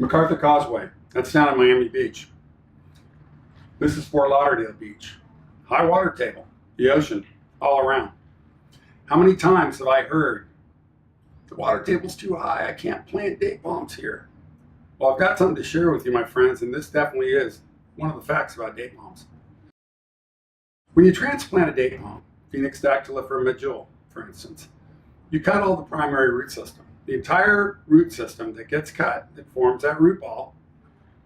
MacArthur Causeway, that's down at Miami Beach. This is Fort Lauderdale Beach. High water table, the ocean, all around. How many times have I heard, the water table's too high, I can't plant date palms here? Well, I've got something to share with you, my friends, and this definitely is one of the facts about date palms. When you transplant a date palm, Phoenix dactylifera medjool, for instance, you cut all the primary root system. The entire root system that gets cut, that forms that root ball,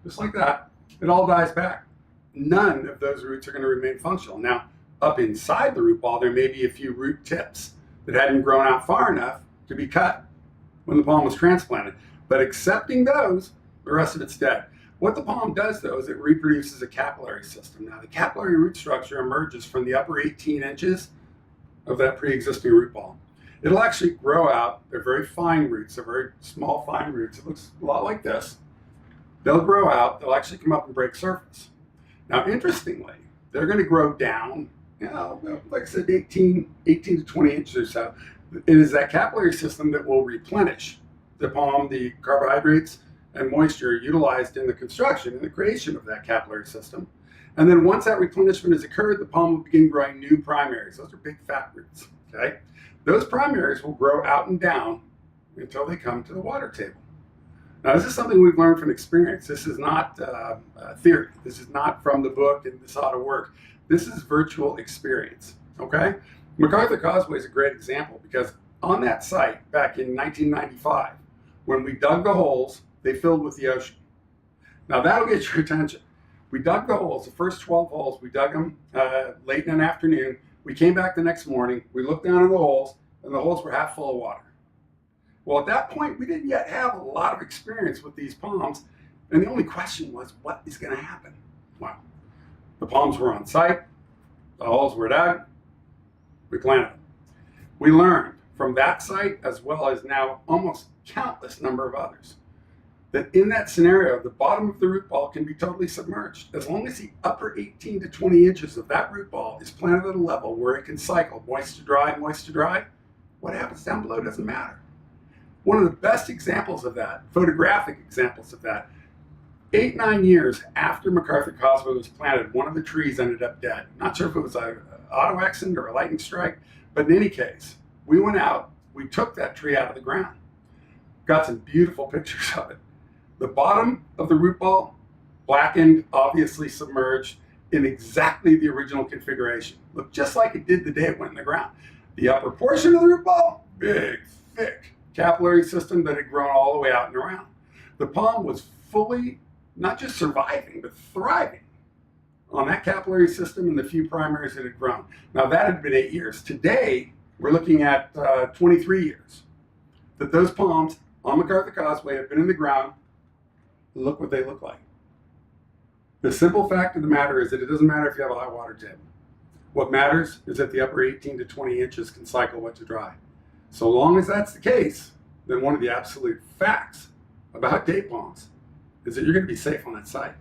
just like that, it all dies back. None of those roots are going to remain functional. Now, up inside the root ball, there may be a few root tips that hadn't grown out far enough to be cut when the palm was transplanted. But excepting those, the rest of it's dead. What the palm does, though, is it reproduces a capillary system. Now, the capillary root structure emerges from the upper 18 inches of that pre-existing root ball. It'll actually grow out. They're very fine roots. They're very small, fine roots. It looks a lot like this. They'll grow out. They'll actually come up and break surface. Now, interestingly, they're going to grow down, like I said, 18 to 20 inches or so. It is that capillary system that will replenish the palm, the carbohydrates and moisture utilized in the construction and the creation of that capillary system. And then once that replenishment has occurred, the palm will begin growing new primaries. Those are big fat roots, okay? Those primaries will grow out and down until they come to the water table. Now, this is something we've learned from experience. This is not theory. This is not from the book and this ought to work. This is virtual experience, okay? MacArthur Causeway is a great example because on that site back in 1995, when we dug the holes, they filled with the ocean. Now, that'll get your attention. We dug the holes, the first 12 holes, we dug them late in an afternoon. We came back the next morning, we looked down in the holes, and the holes were half full of water. Well, at that point, we didn't yet have a lot of experience with these palms, and the only question was, what is going to happen? Well, the palms were on site, the holes were dug, we planted them. We learned from that site, as well as now almost countless number of others, that in that scenario, the bottom of the root ball can be totally submerged. As long as the upper 18 to 20 inches of that root ball is planted at a level where it can cycle moist to dry, what happens down below doesn't matter. One of the best examples of that, photographic examples of that, 8-9 years after MacArthur Causeway was planted, one of the trees ended up dead. Not sure if it was an auto accident or a lightning strike, but in any case, we went out, we took that tree out of the ground, got some beautiful pictures of it. The bottom of the root ball, blackened, obviously submerged in exactly the original configuration. Looked just like it did the day it went in the ground. The upper portion of the root ball, big, thick capillary system that had grown all the way out and around. The palm was fully, not just surviving, but thriving on that capillary system and the few primaries that had grown. Now, that had been 8 years. Today, we're looking at 23 years that those palms on MacArthur Causeway have been in the ground. Look what they look like. The simple fact of the matter is that it doesn't matter if you have a high water table. What matters is that the upper 18 to 20 inches can cycle wet to dry. So long as that's the case, then one of the absolute facts about date palms is that you're going to be safe on that site.